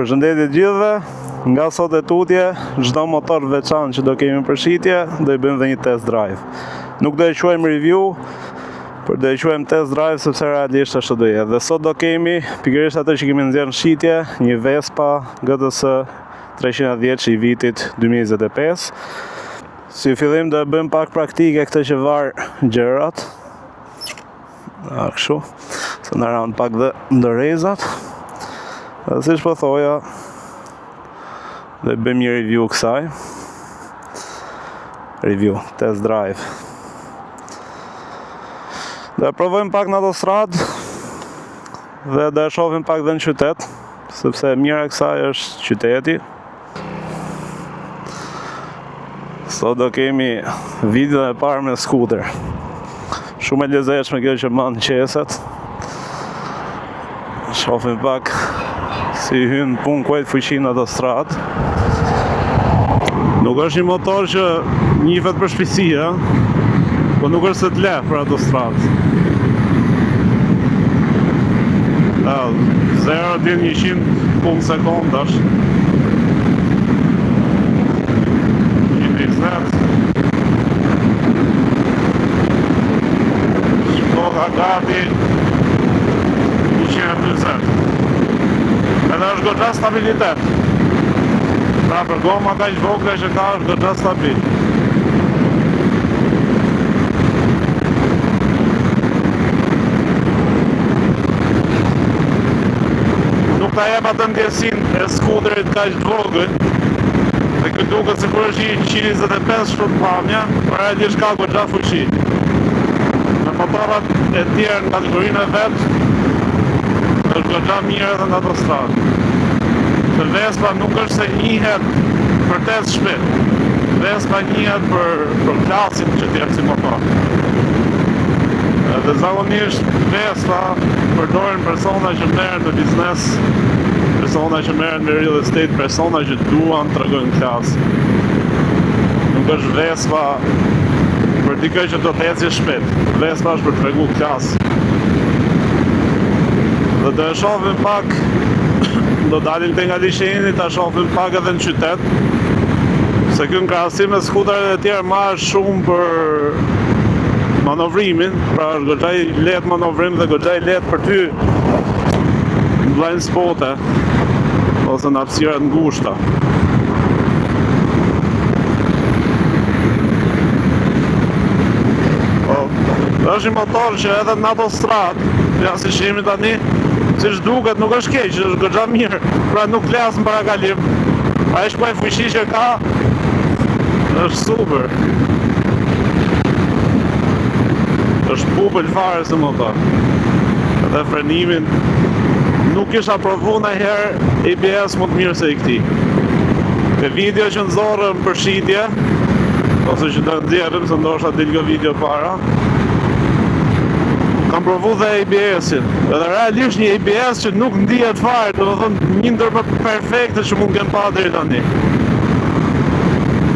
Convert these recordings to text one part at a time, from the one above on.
Përshëndetje gjithëve, nga sot e tutje, çdo motor veçantë që do kemi për shitje, do i bëjmë dhe një test drive. Nuk do e quajmë review, por do e quajmë test drive sepse realisht ashtu do jetë. Dhe sot do kemi pikërisht atë që kemi nxjerrë në shitje, një Vespa GTS 310 i vitit 2025. Si fillim do e bëjmë pak praktike këtë që var gjërat. Kështu, se në ranë pak dhe ndërrezat. Dhe si që po thoja, dhe bëjmë një review kësaj. Review, test drive. Dhe provojmë pak në autostradë dhe dhe shohim pak dhe në qytet, sepse mira e kësaj është qyteti. Sot do kemi video e parë me skuter. Shumë e lezetshme kjo që manë qeset. Shohim pak si hynë punë kuajt fuqin në autostradë. Nuk është një motor që njifet për shpejtësia, po nuk është se të lehtë për autostradë. 0 deri 100 punë sekondash. 120. Shkolla gati 120. Edhe është goxha stabilitet. Pra për goma ka që vogla që ka është goxha stabil. Nuk ta jep atë ndjesin e skuterit ka që vogël. Dhe këtë duket sikur është i 125 shpërpamja, por realisht ka goxha fuqi. Në motorat e tjerë në kategorinë e vetë, është goxha mirë edhe në autostradë. Se Vespa nuk është se njihet për test shpejt. Vespa njihet për klasin që t'jep si motor. Dhe zakonisht Vespa përdorin persona që merren në biznes, persona që merren me real estate, persona që duan të tregojnë klasë. Nuk është Vespa për dikë që do të ecë shpejt. Vespa është për të tregu klasë. Dhe do e shohim pak, do dalim të nga liqeni, ta shohim pak edhe në qytet. Se kjo në krahasim me skuterat e tjerë marrë shumë për manovrimin, pra është goxha i lehtë manovrim dhe goxha i lehtë për ty në blind spote ose në hapësira të ngushta. Është një motor që edhe në autostradë, ja si shemi tani, si që duket nuk është keq, është goxha mirë, pra nuk flas në parakalim. A e shpoj fuqi që ka, është super. Është bubël fare së motor. Edhe frenimin nuk isha provu ndonjëherë ABS më të mirë se i këtij. Te video që nxorrëm për shitje, ose që do nxjerrëm se ndoshta del kjo video para, kam provu dhe ABS-in. Edhe realisht një ABS që nuk ndihet fare, domethënë një ndër më perfekte që mund kem pa deri tani.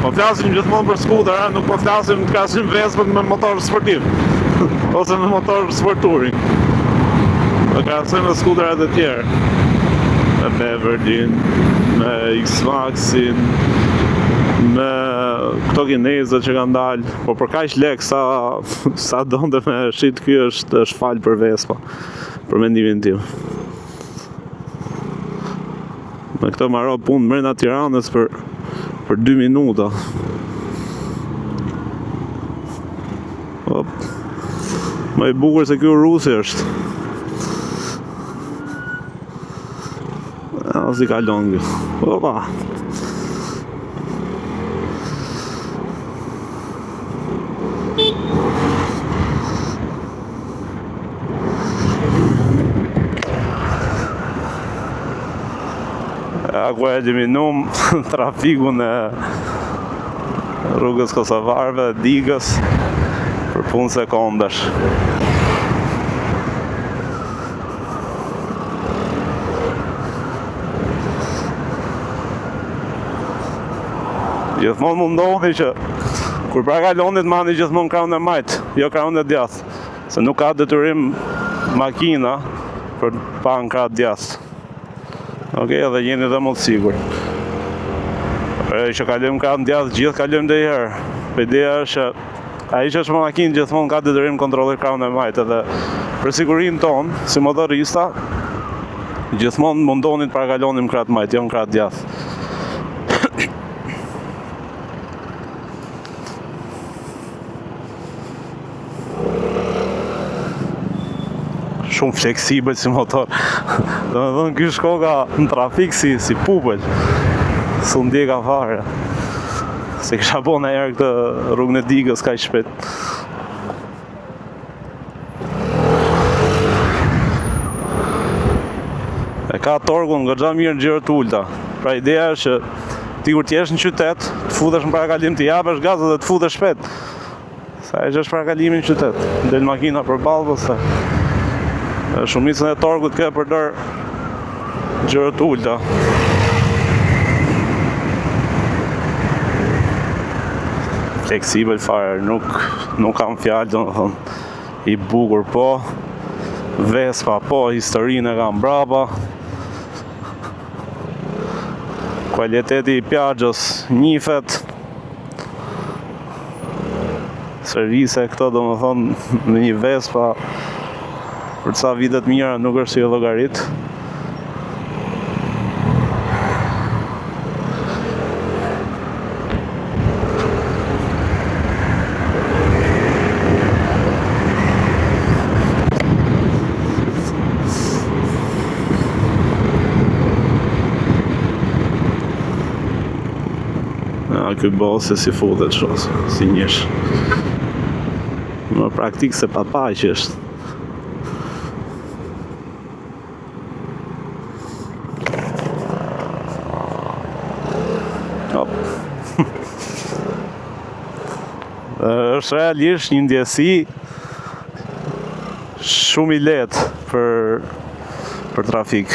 Po flasim gjithmonë për skuter, nuk po flasim të krahasim Vespën me motor sportiv ose me motor sport touring. Po krahasim me skuterat e tjerë. Me Beverlin, me X-Maxin, me këto kinezët që kanë dalë, po për kaq lek sa donte me shit ky është fal për Vespa, për mendimin tim. Me këto marrë punë brenda Tiranës për 2 minuta. Hop. Më i bukur se ky rusi është. Si kalon kjo. Opa. Ako e diminum trafikun e rrugës Kosovarëve, Digës, për punë sekondash. Gjithmonë mundohni që kur pra kalonit mani gjithmonë krahun e majt, jo krahun e djathtë, se nuk ka detyrim makina për pa në krah djathtë. Okej, edhe jeni dhe më të sigur. Që kalojmë ka në djathë, gjithë kalojmë dhe i herë. Ideja është që ai që është me makinë gjithmonë ka detyrim kontrollir krahun e majtë edhe për sigurinë tonë, si motorista, gjithmonë mundonin të paragalonim krah të majtë, jo në krah të djathë. Shumë fleksibël si motor. Domethënë ky shkoka në trafik si pupël. S'u ndjeka fare. Se kisha bo në herë këtë rrugën e Digës kaq shpejt. E ka torkun goxha mirë gjërë të ulta. Pra ideja është që ti kur t'jesh në qytet, të futesh në parakalim, të japësh gaz dhe të futesh shpejt. Sa e që është parakalimi në qytet. Del makina përballë pastaj. Shumicën e torkut ke përdor gjërë të ulta. Fleksibël fare, nuk kam fjalë, domethënë. I bukur po, Vespa po, historinë e kam brapa. Kualiteti i Piaggio's njifet. Servise këto domethënë në një Vespa për ca vitet mira nuk është si e llogarit. Ky bosi si futet shos, si njësh. Më praktik se papaq është. Është realisht një ndjesi shumë i lehtë për trafik.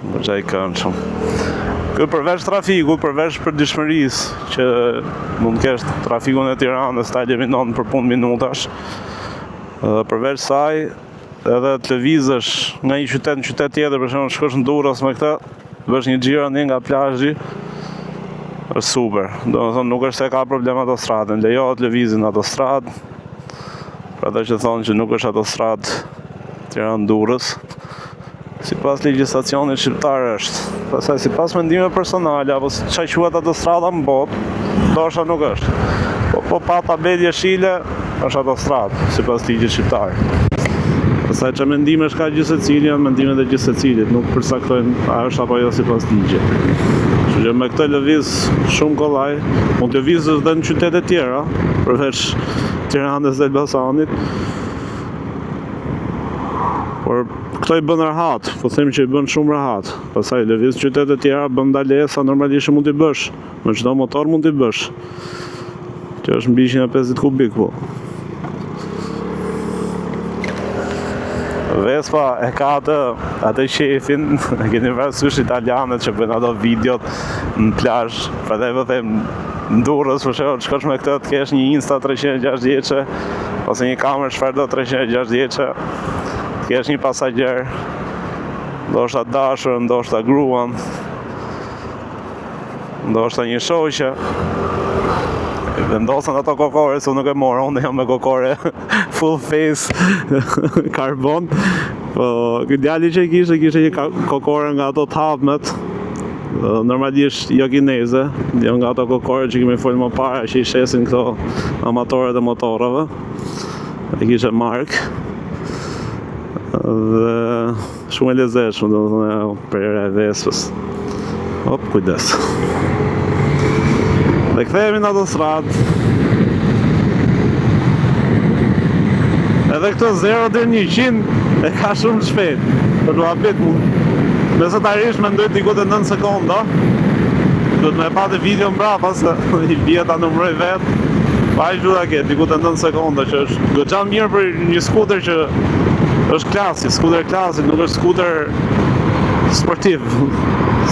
Goxha i këndshëm. Ky përveç trafikut, përveç përditshmërisë që mund të kesh trafikun e Tiranës ta eliminon për punë minutash. Përveç saj, edhe të lëvizësh nga një qytet në qytet tjetër, për shembull shkosh në Durrës me këtë, bësh një xhiro nga plazhi. Është super, domethënë nuk është se ka problem autostradën, lejohet lëvizje në autostradë. Për ata që thonë që nuk është autostradë Tiranë-Durrës, sipas legjislacionit shqiptar është. Pastaj sipas mendimeve personale apo çfarë quhet autostrada në botë, ndoshta nuk është. Po pa tabelë jeshile është autostradë sipas ligjit shqiptar. Pastaj çfarë mendimesh ka gjithë secili janë mendimet e gjithë secilit, nuk përcaktojnë a është apo jo sipas ligjit. Kështu që me këtë lëviz shumë kollaj, mund të lëvizësh edhe në qytete tjera, përveç Tiranës dhe Elbasanit. Por këto i bën rahat, po them që i bën shumë rahat. Pastaj lëviz qytete tjera bën ndalesa normalisht mund t'i bësh, me çdo motor mund t'i bësh. Që është mbi 150 kubik po. Vespa e ka atë shefin, e keni parasysh italianët që bëjnë ato videot në plazh, prandaj vë them në Durrës për shembull, shkosh me këtë të kesh një Insta 360 ose një kamerë çfarë do 360, të kesh një pasagjer, ndoshta dashur, ndoshta gruan, ndoshta një shoqe. Vendosën ato kokore, se nuk e mora, unë jam me kokore full face karbon. Po, këtë djali që kishte një kokore nga ato të hapmet, normalisht jo kineze, jo nga ato kokore që kemi folë më para, që i shesin këto amatorët e motorave. E kishte mark. Dhe shumë e lezetshme, domethënë për e Vespës. Hop, kujdes. Dhe kthehemi në autostradë. Edhe këto 0 deri në 100 e ka shumë shpejt. Për muhabet mesatarisht mendoj diku te 9 sekonda. Do të më patë video mbrapa se i bie ta numëroj vet. Pa i gjuda ke diku te 9 sekonda, që është goxha mirë për një skuter që është klasik, skuter klasik, nuk është skuter sportiv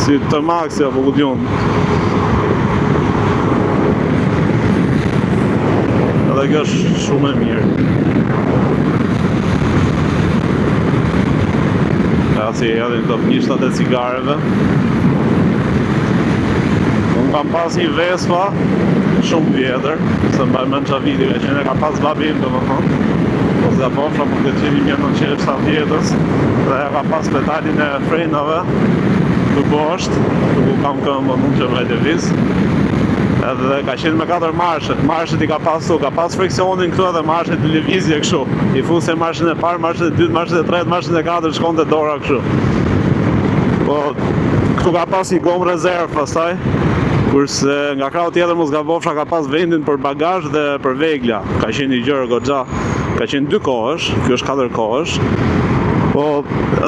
si T-Maxi apo ku diun. Edhe kjo është shumë e mirë. si edhe këto pishtat e cigareve. Unë kam pas një Vespa shumë vjetër, se mbaj mend qa viti ka qenë, ka pas babim domethënë. Ose ja bofra për këtë qenë 1970-s dhe ka pas pedalin e frenave të bosht, ku kam këmbë mund që vete vis. Edhe ka qenë me 4 marshe. Marshet i ka pas friksionin këtu edhe marshet i lëvizje kështu. I fuse marshin e parë, marshin e dytë, marshin e tretë, marshin e katërt shkonte dora kështu. Po këtu ka pas një gomë rezervë pastaj. Kurse nga krau tjetër mos gabofsha ka pas vendin për bagazh dhe për vegla. Ka qenë një gjë goxha. Ka qenë 2 kohësh, kjo është 4 kohësh. Po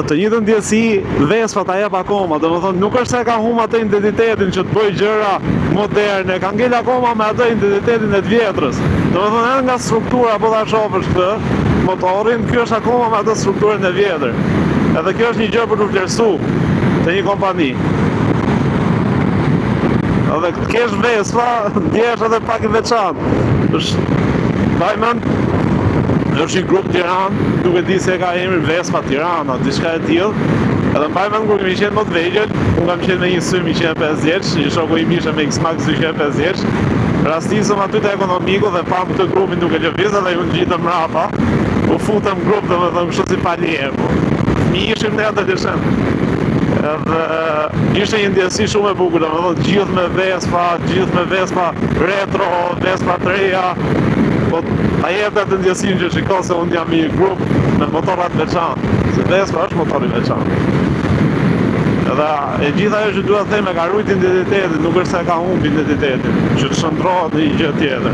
të njëjtën ndjesi Vespa ta jep akoma, domethënë nuk është se ka humbur atë identitetin që të bëj gjëra moderne, ka ngel akoma me atë identitetin e të vjetrës. Domethënë edhe nga struktura po ta shohësh këtë motorin, ky është akoma me atë strukturën e vjetër. Edhe kjo është një gjë për të vlerësuar te një kompani. Edhe të kesh Vespa, ndjehesh edhe pak i veçantë. Është një grup Tiranë, duke di se ka emrin Vespa Tirana, diçka e tillë. Edhe mbaj mend kur kemi qenë më të vegjël, unë kam qenë me një Sym 150, një shoku im ishte me X-Max 250. Rastisëm aty te ekonomiku dhe pam këtë grupin duke lëvizur dhe unë gjitëm mrapa. U futëm grup domethënë kështu si palje. Fëmijë ishim ne atë dishëm. Edhe ishte një ndjesi shumë e bukur, domethënë gjithë me Vespa retro, Vespa të reja. Po ta jep atë ndjesinë që shikon se unë jam i grup me motorat veçantë, se Vespa është motor i veçantë. Edhe e gjitha ajo që dua të them e ka ruajtur identitetin, nuk është se ka humbur identitetin, që të shndrohet në një gjë tjetër.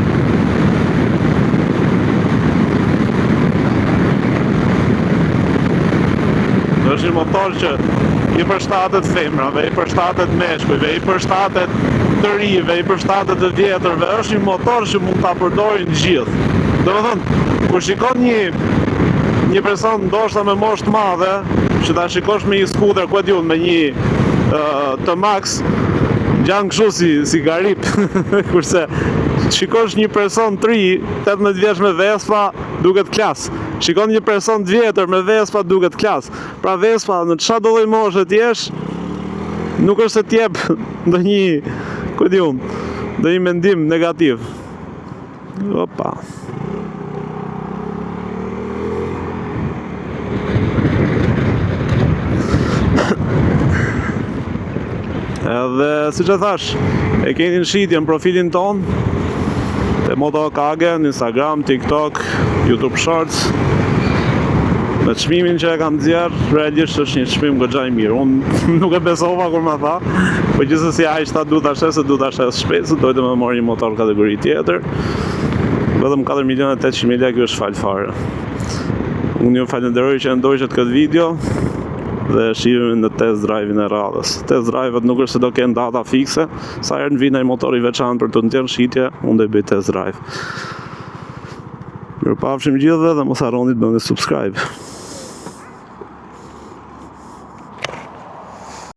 Është një motor që i përshtatet femrave, i përshtatet meshkujve, i përshtatet të rive, i përshtatet të vjetërve, është një motor që mund ta përdorin gjithë. Domethënë, kur shikon një person ndoshta me moshë të madhe, që ta shikosh me një skuter, ku e diun, me një T-Max, gjan kështu si garip. Kurse shikosh një person të ri, 18 vjeç me Vespa, duket klas. Shikon një person të vjetër me Vespa, duket klas. Pra Vespa në çfarë do lloj moshe ti jesh, nuk është se t'jep ndonjë, ku di unë, ndonjë mendim negativ. Opa. Edhe siç e thash, e keni në shitje në profilin ton, te Motokage, në Instagram, TikTok, YouTube Shorts. Me çmimin që e kam nxjerr, realisht është një çmim goxha i mirë. Unë nuk e besova kur më tha, po gjithsesi ai tha du ta shes shpejt, se dojtë më marr një motor kategori tjetër. Vetëm 4.800.000 lekë është fal fare. Unë ju falenderoj që ndoqët këtë video dhe shihemi në test drive-in e radhës. Test drive-et nuk është se do kenë data fikse, sa herë në vjen ai motor i veçantë për të nxjerrë shitje, unë do i bëj test drive. Mirupafshim gjithëve dhe mos harroni të bëni subscribe.